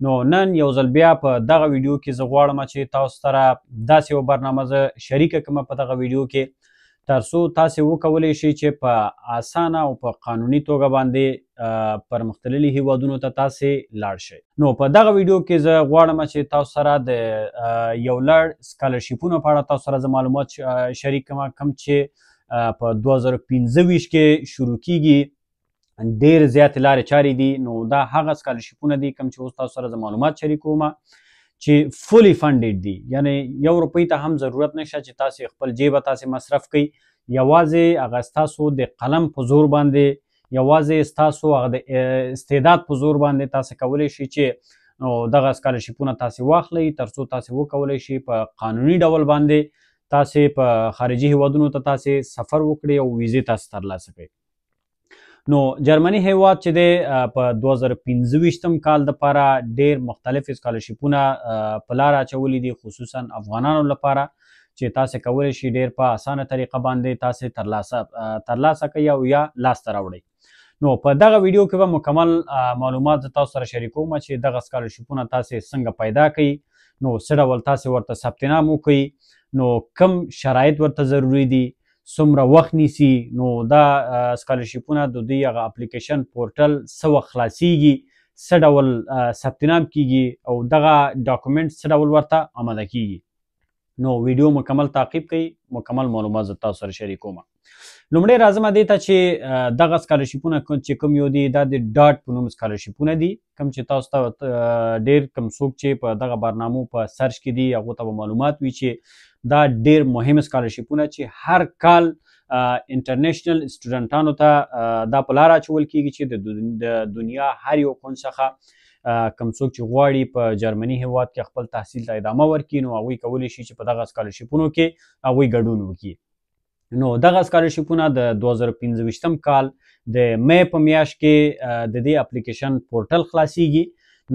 نو نن یو ځل بیا په دغه ویډیو کې زه غواړم چې تاسو سره داسې یو برنامه زه شریکه کړم په دغه ویډیو کې ترڅو تاسې وکولی شئ چې په اسانه او په قانوني توګه باندې پرمختللي هیوادونو ته تاسې لاړ شئ. نو په دغه ویډیو کې زه غواړم چې تاسو سره د یو لړ سکالرشیپونو په اړه تاسو سره زه معلومات شریک کړم، کوم چې په 2025 کې شروع کیږي. ډېر زیاتې لارې چارې دي. نو دا هغه سکالرشیپونه دي کوم چې اوس تاسو سره زه معلومات شریکوم چې فولي فنډډ دي، یعنی یو روپۍ ته هم ضرورت نشته چې تاسې خپل جیبه تاسې مصرف کوئ. یوازې هغه ستاسو د قلم په زور باندې، یوازې ستاسو هغه د استعداد په زور باندې تاسې کولی شئ چې دغه سکالرشیپونه تاسې واخلئ ترڅو تاسې وکولی شئ په قانوني ډول باندې تاسې په خارجي هیوادونو ته تاسې سفر وکړئ او ویزې تاسې ترلاسه کړئ. نو جرمني هیواد چې دی په 2025 کال دپاره ډېر مختلف سکالرشیپونه په لاره اچولي دي، خصوصا افغانانو لپاره چې تاسې کولی شئ ډېر په اسانه طریقه باندې تاسې ترلاسه کوئ او یا لاسته راوړئ. نو په دغه ویډیو کې به مکمل معلومات زه تاسو سره شریکوم چې دغه سکالرشیپونه تاسې څنګه پیدا کړئ، نو څه ډول تاسې ورته ثبت نام وکړئ، نو کم شرایط ورته ضروري دي، څومره وخت نیسي. نو دا سکالرشیپونه د دوی هغه اپلیکیشن پورټل څه وخت خلاصیږي، څه ډول ثبت نام کیږي او دغه ډاکومنټ څه ډول ورته آماده کیږي. نو ویډیو مکمل تعقیب کړئ، مکمل معلومات زه تاسو سره شریکوم. لومړی راځم دې ته چې دغه سکالرشیپونه چې کوم یو دي دا د ډاټ په نوم سکالرشیپونه دي، کوم چې تاسو ته ډېر کم څوک چې په دغه برنامو په سرچ کې دي هغو ته به معلومات وي چې دا ډېر مهم سکالرشیپونه چې هر کال انټرنیشنل سټوډنټانو ته دا په لاره اچول کیږي چې د دنیا هر یو کونج څخه کم څوک چې غواړي په جرمني هیواد کې خپل تحصیل ته ادامه ورکړي نو هغوی کولی شي چې په دغه سکالرشیپونو کې هغوی ګډون وکړي. نو دغه سکالرشیپونه د 2025 کال د مې په میاشت کې د دې اپلیکیشن پورټل خلاصیږي.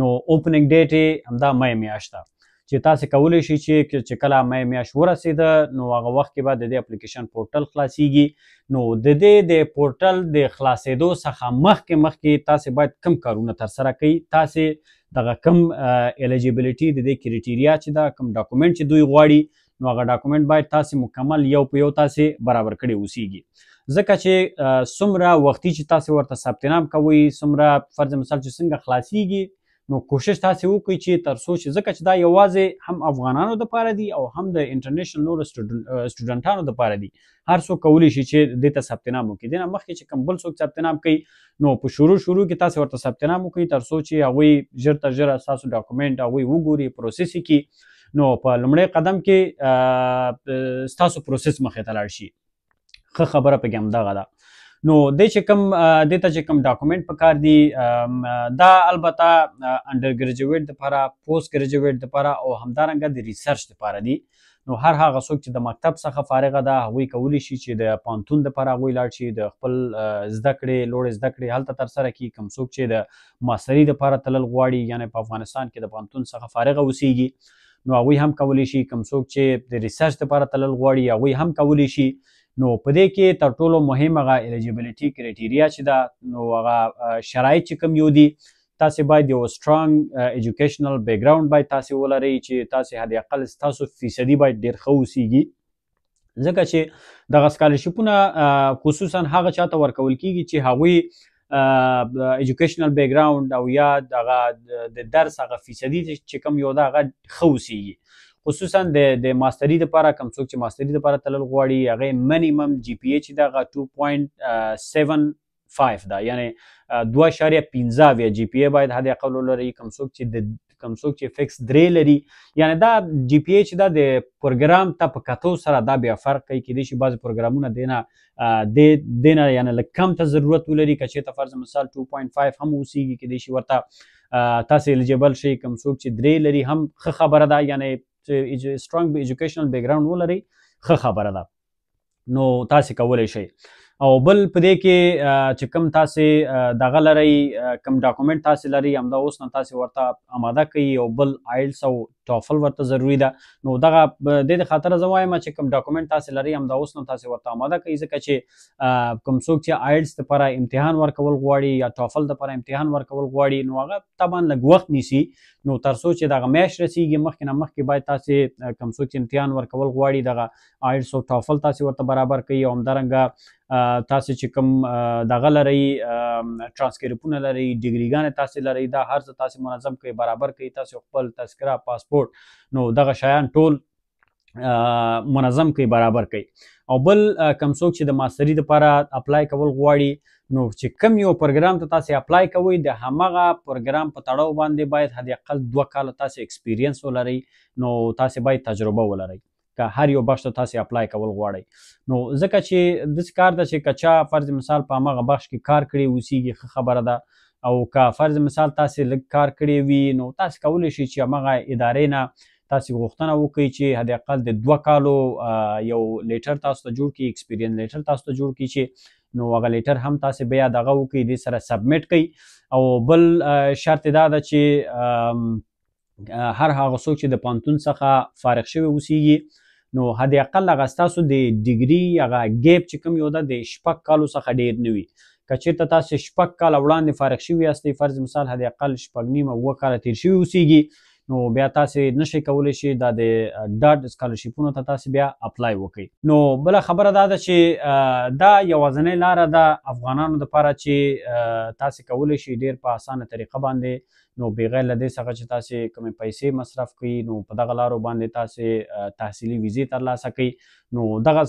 نو اوپننګ ډیټ یې همدا مې میاشت ده چې تاسې کولی شئ چې کله مې میاشت ورسېده نو هغه وخت کې به د دې اپلیکیشن پورټل خلاصیږي. نو د دې د پورټل د خلاصېدو څخه مخکې تاسې باید کم کارونه ترسره کړئ. تاسې دغه کم الیجیبلیټي د دې کرایټیریا چې ده، کم ډاکومنټ چې دوی غواړي، نو هغه ډاکومنټ باید تاسې مکمل یو په یو تاسې برابر کړي اوسیږي. ځکه چې څومره وختي چې تاسې ورته ثبت نام کوئ، څومره فرض مثال چې څنګه خلاصیږي، نو کوشش تاسې وکړئ چې تر څو چې ځکه چې دا یوازې هم افغانانو دپاره دي او هم د انټرنیشنل نورو سټوډنټانو دپاره دي. هر څوک کولی شي چې دې ته ثبت نام وکړي. دې نه مخکې چې کوم بل څوک ثبت نام کوي نو په شروع کې تاسې ورته ثبت نام وکړئ تر څو چې هغوی ژر تر ژره ستاسو ډاکومنټ هغوی وګوري، پروسس یې کړي. نو په لومړی قدم کې ستاسو پروسس مخې ته لاړ شي. ښه خبره پکې همدغه ده. نو دې ته چې کوم ډاکومنټ پکار دي دا البته انډر ګریجویټ دپاره، پوسټ ګریجویټ دپاره او همدارنګه د ریسرچ دپاره دي. نو هر هغه څوک چې د مکتب څخه فارغه ده هغوی کولی شي چې د پوهنتون دپاره هغوی لاړ شي، د خپل زده کړې لوړې زده کړې هلته ترسره کړي. کوم څوک چې د ماستري دپاره تلل غواړي، یعنې په افغانستان کې د پوهنتون څخه فارغه اوسیږي، نو هغوی هم کولی شي. کوم څوک چې د ریسرچ دپاره تلل غواړي هغوی هم کولی شي. نو په دې کې تر ټولو مهم هغه الیجیبلیټي کرایټیریا چې ده، نو هغه شرایط چې کوم یو دي، تاسې باید یو سټرانګ ایجوکیشنل بیکګراوند باید تاسې ولرئ چې تاسې حد اقل ستاسو فیصدي باید ډېر ښه اوسیږي. ځکه چې دغه سکالرشیپونه خصوصا هغه چاته ورکول کیږي چې هغوی ایجوکیشنل بیکګراوند او یا دغه د درس هغه فیصدي چې کوم یو ده هغه ښه اوسیږي. خصوصا د ماستري دپاره کوم څوک چې ماستري دپاره تلل غواړي هغې منیمم جی پی ای چې ده هغه 2.75 ده، یعنې 2.15 جی پی ای باید حد اقل ولري. کوم څوک چې فکس 3 لري، یعنې دا جی پی ای چې ده د پروګرام ته په کتو سره دا بیا فرق کوي. کیدای شي بعضې پروګرامونه دې نه یعنې لږ کم ته ضرورت ولري. که چېرته فرض مثال 2.5 هم اوسیږي کیدای شي ورته تاسې الیجیبل شئ. کوم څوک چې 3 لري هم ښه خبره ده، یعنې سترانګ ایجوکیشنل بیکګراوند ولرئ ښه خبره ده. نو تاسې کولی شئ. او بل په دې کې چې کوم تاسې دغه لرئ، کوم ډاکومنټ تاسې لرئ، همدا اوس نه تاسې ورته آماده کوئ. او بل آیلټس او ټافل ورته ضروري ده. نو دغه د دې خاطره زه وایم چې کوم ډاکومنټ تاسې لرئ همدا اوس نو تاسې ورته آماده کړئ، ځکه چې کوم څوک چې آیلټس دپاره امتحان ورکول غواړي یا ټافل دپاره امتحان ورکول غواړي نو هغه طبعا لږ وخت نیسي. نو تر څو چې دغه میاشت رسیږي مخکې نه مخکې باید تاسې کوم څوک چې امتحان ورکول غواړي دغه آیلټس او ټافل تاسې ورته برابر کړئ، او همدارنګه تاسې چې کوم دغه لرئ ټرانسکریپونه لرئ، ډیګریګانې تاسې لرئ، دا هر څه تاسې منظم کړئ، برابر کړئ، تاسې خپل تذکره، پاسپورټ، نو دغه شیان ټول منظم کړئ، برابر کړئ. او بل کوم څوک چې د ماستري دپاره اپلای کول غواړي نو چې کوم یو پروګرام ته تاسې اپلای کوئ د همغه پروګرام په تړاو باندې باید حداقل 2 کاله تاسې ایکسپیرینس ولرئ، نو تاسې باید تجربه ولرئ که هر یو بخش ته تاسې اپلای کول غواړئ. نو ځکه چې داسې کار ده چې که چا فرض مثال په همغه بخش کې کار کړی اوسیږي ښه خبره ده، او که فرض مثال تاسې لږ کار کړی وي نو تاسې کولی شئ چې همغه ادارې نه تاسې غوښتنه وکړئ چې حداقل د 2 کالو یو لیټر تاسو ته جوړ کړي، ایکسپیرینس لیټر تاسو ته جوړ کړي، چې نو هغه لیټر هم تاسې بیا دغه وکړئ، دې سره سبمیټ کړئ. او بل شرط دا ده چې هر هغه څوک چې د پوهنتون څخه فارغ شوی اوسیږي نو حداقل هغه ستاسو د ډیګري هغه ګیپ چې کوم یو ده د 6 کالو څخه ډیر نه وي. که چېرته تاسې 6 کاله وړاندې فارغ شوي یاستئ، فرض مثال حداقل 6 نیمه 7 کاله تیر شوي اوسیږي، نو بیا تاسې نشئ کولی شئ دا د ډاډ سکالرشیپونو ته تاسې بیا اپلای وکړئ. نو بله خبره دا ده چې دا یوازنۍ لاره ده افغانانو دپاره چې تاسې کولی شئ ډېر په اسانه طریقه باندې نو بغیر له دې څخه چې تاسې کومې پیسې مصرف کړئ نو په دغه لارو باندې تاسې تحصیلي ویزې ترلاسه کړئ. نو دغه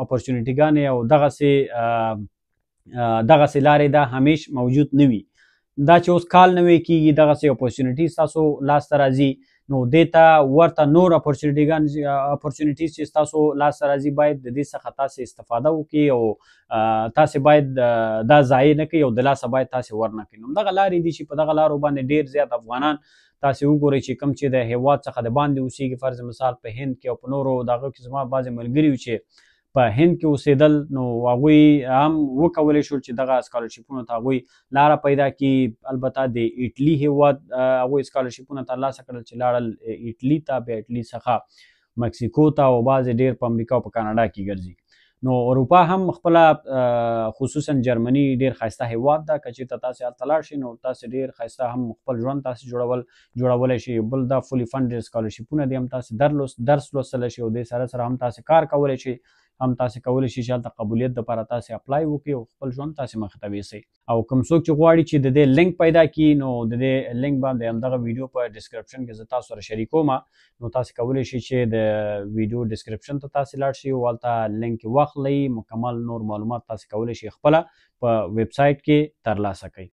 اپورچونیټیګانې او دغسې لارې دا همیش موجود نه وي. دا چې اوس کال نوی کېږي دغسې اپورچونیټیز تاسو لاسته راځي نو دې ته ورته نور اپورچونیټیز چې ستاسو لاسته راځي باید د دې څخه تاسې استفاده وکړئ، او تاسې باید دا ضایع نه کړئ او د لاسه باید تاسې ورنه کړئ. نو دغه لارې دي چې په دغه لارو باندې ډېر زیات افغانان تاسې وګورئ چې کوم چې د هیواد څخه د باندې اوسیږي، فرض مثال په هند کې او په نورو دغه کې زما بعضې ملګري وو چې په هند کې اوسېدل نو هغوی هم وکولی شول چې دغه سکالرشیپونو ته هغوی لاره پیدا کړي. البته د ایټلي هیواد هغوی سکالرشیپونه ترلاسه کړل چې لاړل ایټلي ته، بیا ایټلي څخه مکسیکو ته، او بعضې ډېر په امریکا او په کاناډا کې ګرځي. نو اروپا هم خپله خصوصا جرمني ډېر ښایسته هیواد ده، که چېرته تاسې هلته لاړ شئ نو تاسې ډېر ښایسته هم خپل ژوند تاسې جوړولی شئ. بل دا فولي فنډډ سکالرشیپونه دي، هم تاسې درس لوستلی شئ او دې سره هم تاسې کار کولی شئ، هم تاسې کولی شئ چې هلته قبولیت دپاره تاسې اپلای وکړئ او خپل ژوند تاسې مخې ته یوسئ. او کوم څوک چې غواړي چې د دې لینک پیدا کړي نو د دې لینک باندې همدغه ویډیو په ډسکرپشن کې زه تاسو سره شریکوم، نو تاسې کولی شئ چې د ویډیو ډسکرپشن ته تاسې لاړ شئ او هلته لینک واخلئ، مکمل نور معلومات تاسې کولی شئ خپله په ویب سایټ کې ترلاسه کړئ.